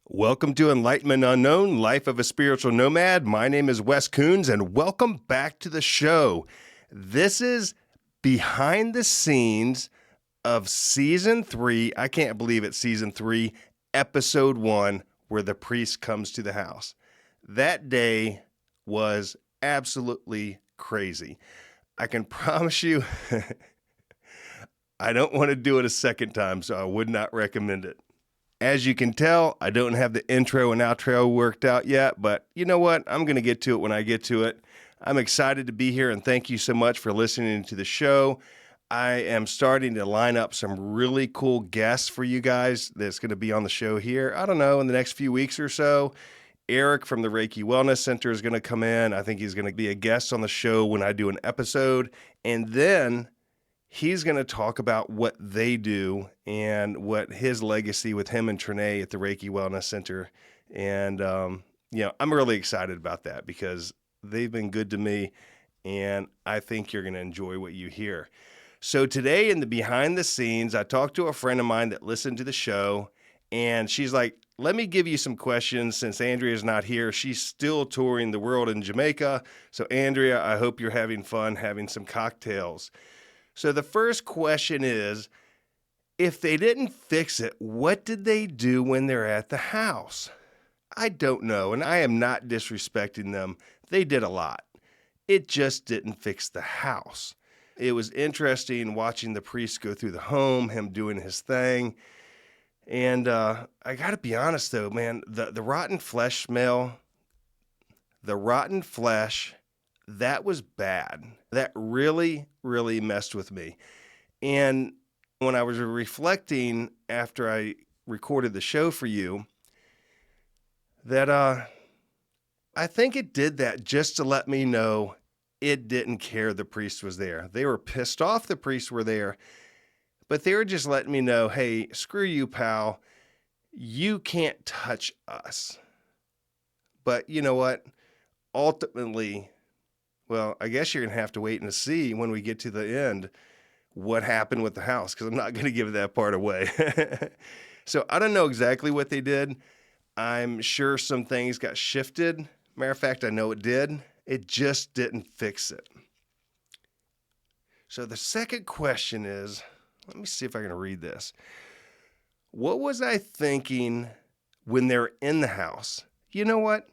Welcome to Enlightenment Unknown, Life of a Spiritual Nomad. My name is Wes Coons, and welcome back to the show. This is behind the scenes of Season 3. I can't believe it's Season 3, Episode 1, where the priest comes to the house. That day was absolutely crazy. I can promise you, I don't want to do it a second time, so I would not recommend it. As you can tell, I don't have the intro and outro worked out yet, but you know what? I'm going to get to it when I get to it. I'm excited to be here, and thank you so much for listening to the show. I am starting to line up some really cool guests for you guys that's going to be on the show here. I don't know, in the next few weeks or so. Eric from the Reiki Wellness Center is going to come in. I think he's going to be a guest on the show when I do an episode. And then he's going to talk about what they do and what his legacy with him and Trinae at the Reiki Wellness Center. And, I'm really excited about that because they've been good to me, and I think you're going to enjoy what you hear. So today in the behind the scenes, I talked to a friend of mine that listened to the show, and she's like, let me give you some questions since Andrea's not here. She's still touring the world in Jamaica. So Andrea, I hope you're having fun having some cocktails. So the first question is, if they didn't fix it, what did they do when they're at the house? I don't know, and I am not disrespecting them. They did a lot. It just didn't fix the house. It was interesting watching the priest go through the home, him doing his thing. And I got to be honest, though, man, the rotten flesh smell, that was bad. That really, really messed with me. And when I was reflecting after I recorded the show for you, that I think it did that just to let me know it didn't care the priest was there. They were pissed off the priests were there, but they were just letting me know, hey, screw you, pal. You can't touch us. But you know what? Ultimately, well, I guess you're going to have to wait and see when we get to the end what happened with the house, because I'm not going to give that part away. So I don't know exactly what they did. I'm sure some things got shifted. Matter of fact, I know it did. It just didn't fix it. So the second question is, let me see if I can read this. What was I thinking when they're in the house? You know what?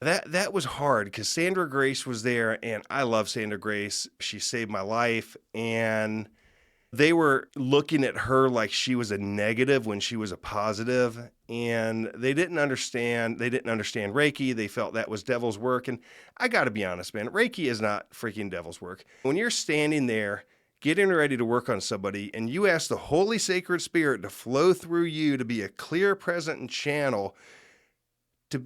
That was hard because Sandra Grace was there, and I love Sandra Grace. She saved my life, and they were looking at her like she was a negative when she was a positive, and they didn't understand Reiki. They felt that was devil's work, and I got to be honest, man, Reiki is not freaking devil's work. When you're standing there getting ready to work on somebody, and you ask the Holy Sacred Spirit to flow through you to be a clear, present channel, to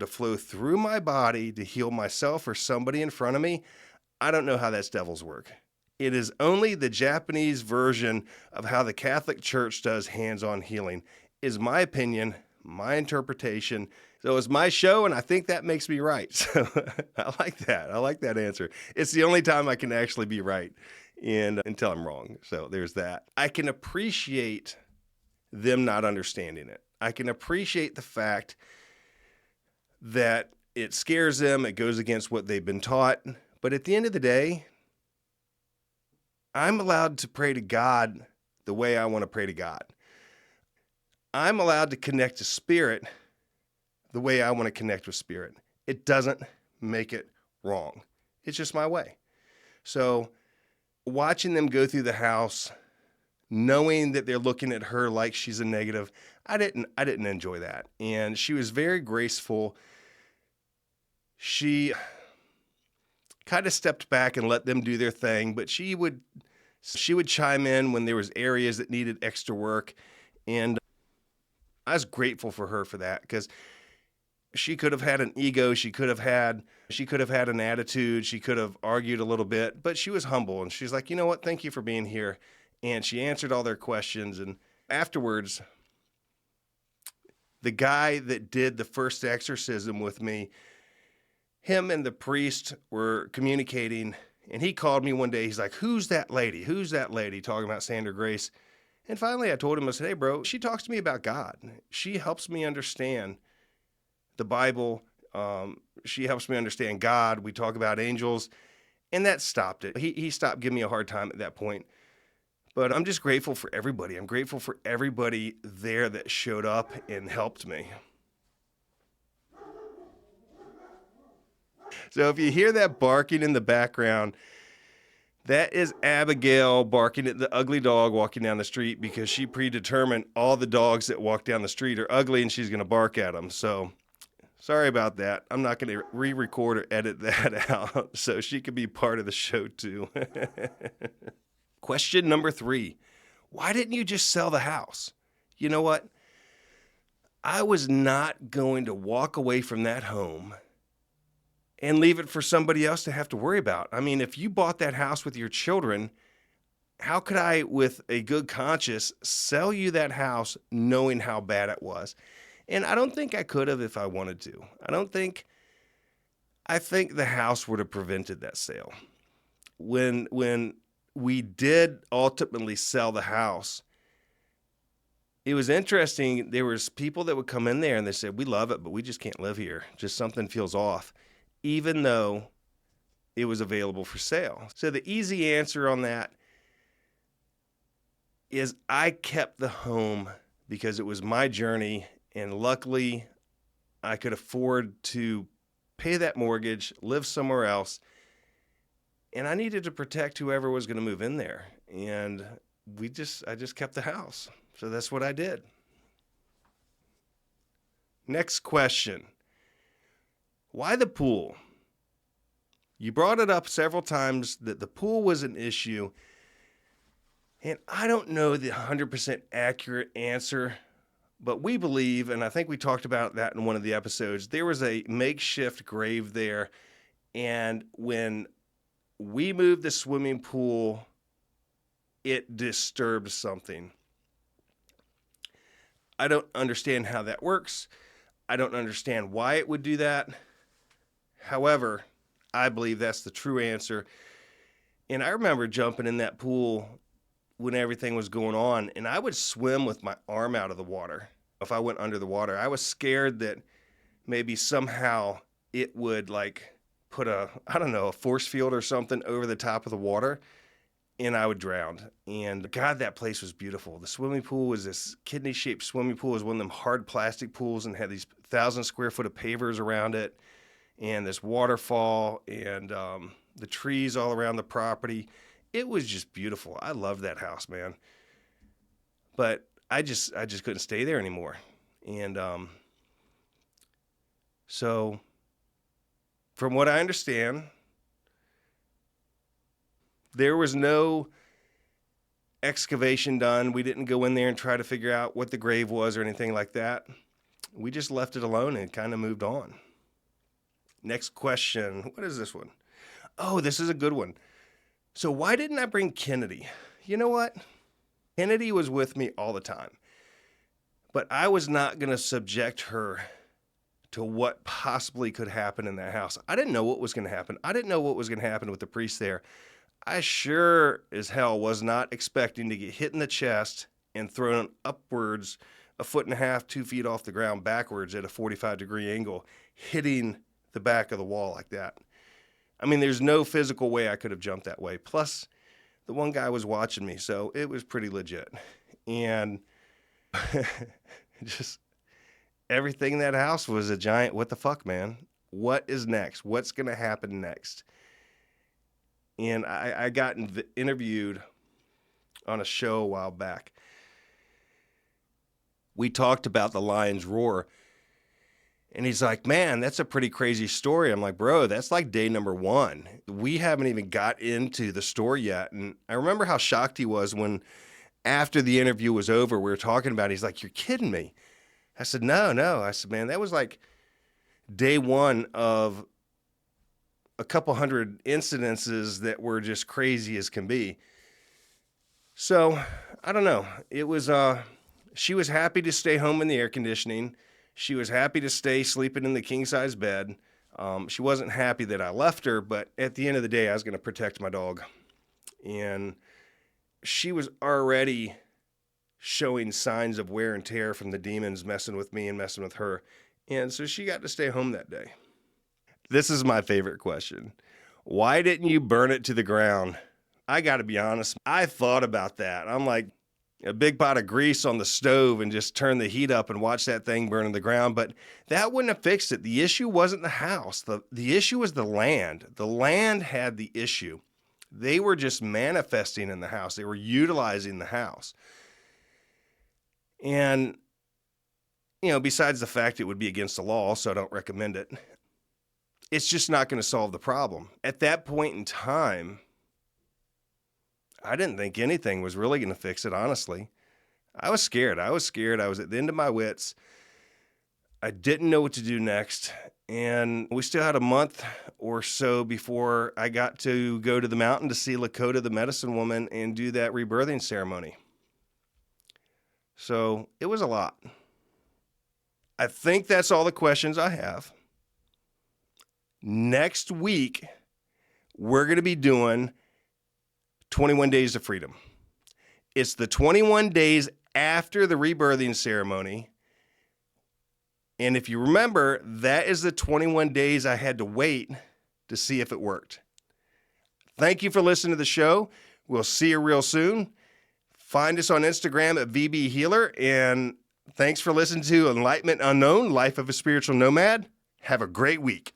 flow through my body to heal myself or somebody in front of me, I don't know how that's devil's work. It is only the Japanese version of how the Catholic Church does hands-on healing, is my opinion, my interpretation. So it's my show, and I think that makes me right. So I like that. I like that answer. It's the only time I can actually be right and until I'm wrong. So there's that. I can appreciate them not understanding it. I can appreciate the fact that it scares them, it goes against what they've been taught. But at the end of the day, I'm allowed to pray to God the way I want to pray to God. I'm allowed to connect to Spirit the way I want to connect with Spirit. It doesn't make it wrong. It's just my way. So watching them go through the house, knowing that they're looking at her like she's a negative, I didn't enjoy that. And she was very graceful. She kind of stepped back and let them do their thing, but she would chime in when there was areas that needed extra work. And I was grateful for her for that, because she could have had an ego. She could have had an attitude. She could have argued a little bit, but she was humble. And she's like, you know what? Thank you for being here. And she answered all their questions. And afterwards, the guy that did the first exorcism with me, him and the priest were communicating, and he called me one day. He's like, who's that lady? Who's that lady? Talking about Sandra Grace. And finally, I told him, I said, hey, bro, she talks to me about God. She helps me understand the Bible. She helps me understand God. We talk about angels. And that stopped it. He stopped giving me a hard time at that point. But I'm just grateful for everybody. I'm grateful for everybody there that showed up and helped me. So if you hear that barking in the background, that is Abigail barking at the ugly dog walking down the street because she predetermined all the dogs that walk down the street are ugly and she's going to bark at them. So sorry about that. I'm not going to re-record or edit that out so she could be part of the show too. Question number 3. Why didn't you just sell the house? You know what? I was not going to walk away from that home and leave it for somebody else to have to worry about. I mean, if you bought that house with your children, how could I, with a good conscience, sell you that house knowing how bad it was? And I don't think I could have if I wanted to. I think the house would have prevented that sale. When we did ultimately sell the house, it was interesting. There was people that would come in there and they said, we love it, but we just can't live here. Just something feels off, even though it was available for sale. So the easy answer on that is I kept the home because it was my journey, and luckily I could afford to pay that mortgage, live somewhere else, and I needed to protect whoever was going to move in there. And I just kept the house. So that's what I did. Next question. Why the pool? You brought it up several times that the pool was an issue, and I don't know the 100% accurate answer, but we believe, and I think we talked about that in one of the episodes, there was a makeshift grave there, and when we moved the swimming pool, it disturbed something. I don't understand how that works. I don't understand why it would do that. However, I believe that's the true answer. And I remember jumping in that pool when everything was going on, and I would swim with my arm out of the water. If I went under the water, I was scared that maybe somehow it would put a force field or something over the top of the water, and I would drown. And God, that place was beautiful. The swimming pool was this kidney-shaped swimming pool. It was one of them hard plastic pools and had these 1,000 square foot of pavers around it, and this waterfall, and the trees all around the property. It was just beautiful. I loved that house, man. But I just couldn't stay there anymore. And so from what I understand, there was no excavation done. We didn't go in there and try to figure out what the grave was or anything like that. We just left it alone and kind of moved on. Next question. What is this one? Oh, this is a good one. So why didn't I bring Kennedy? You know what? Kennedy was with me all the time. But I was not going to subject her to what possibly could happen in that house. I didn't know what was going to happen. I didn't know what was going to happen with the priest there. I sure as hell was not expecting to get hit in the chest and thrown upwards 1.5 feet, 2 feet off the ground backwards at a 45-degree angle, hitting the back of the wall like that. I mean, there's no physical way I could have jumped that way. Plus, the one guy was watching me, so it was pretty legit. And just everything in that house was a giant what the fuck, man. What is next? What's going to happen next? And I got interviewed on a show a while back. We talked about the lion's roar. And he's like, man, that's a pretty crazy story. I'm like, bro, that's like day number 1. We haven't even got into the story yet. And I remember how shocked he was when after the interview was over, we were talking about it. He's like, you're kidding me. I said, no. I said, man, that was like day 1 of a couple hundred incidences that were just crazy as can be. So I don't know. It was, she was happy to stay home in the air conditioning. She was happy to stay sleeping in the king-size bed. She wasn't happy that I left her, but at the end of the day, I was going to protect my dog. And she was already showing signs of wear and tear from the demons messing with me and messing with her. And so she got to stay home that day. This is my favorite question. Why didn't you burn it to the ground? I got to be honest, I thought about that. I'm like, a big pot of grease on the stove and just turn the heat up and watch that thing burn in the ground. But that wouldn't have fixed it. The issue wasn't the house. The issue was the land. The land had the issue. They were just manifesting in the house. They were utilizing the house. And, besides the fact it would be against the law, so I don't recommend it, it's just not going to solve the problem. At that point in time, I didn't think anything was really going to fix it, honestly. I was scared. I was at the end of my wits. I didn't know what to do next. And we still had a month or so before I got to go to the mountain to see Lakota, the medicine woman, and do that rebirthing ceremony. So it was a lot. I think that's all the questions I have. Next week, we're going to be doing 21 Days of Freedom. It's the 21 days after the rebirthing ceremony. And if you remember, that is the 21 days I had to wait to see if it worked. Thank you for listening to the show. We'll see you real soon. Find us on Instagram at VB Healer. And thanks for listening to Enlightenment Unknown, Life of a Spiritual Nomad. Have a great week.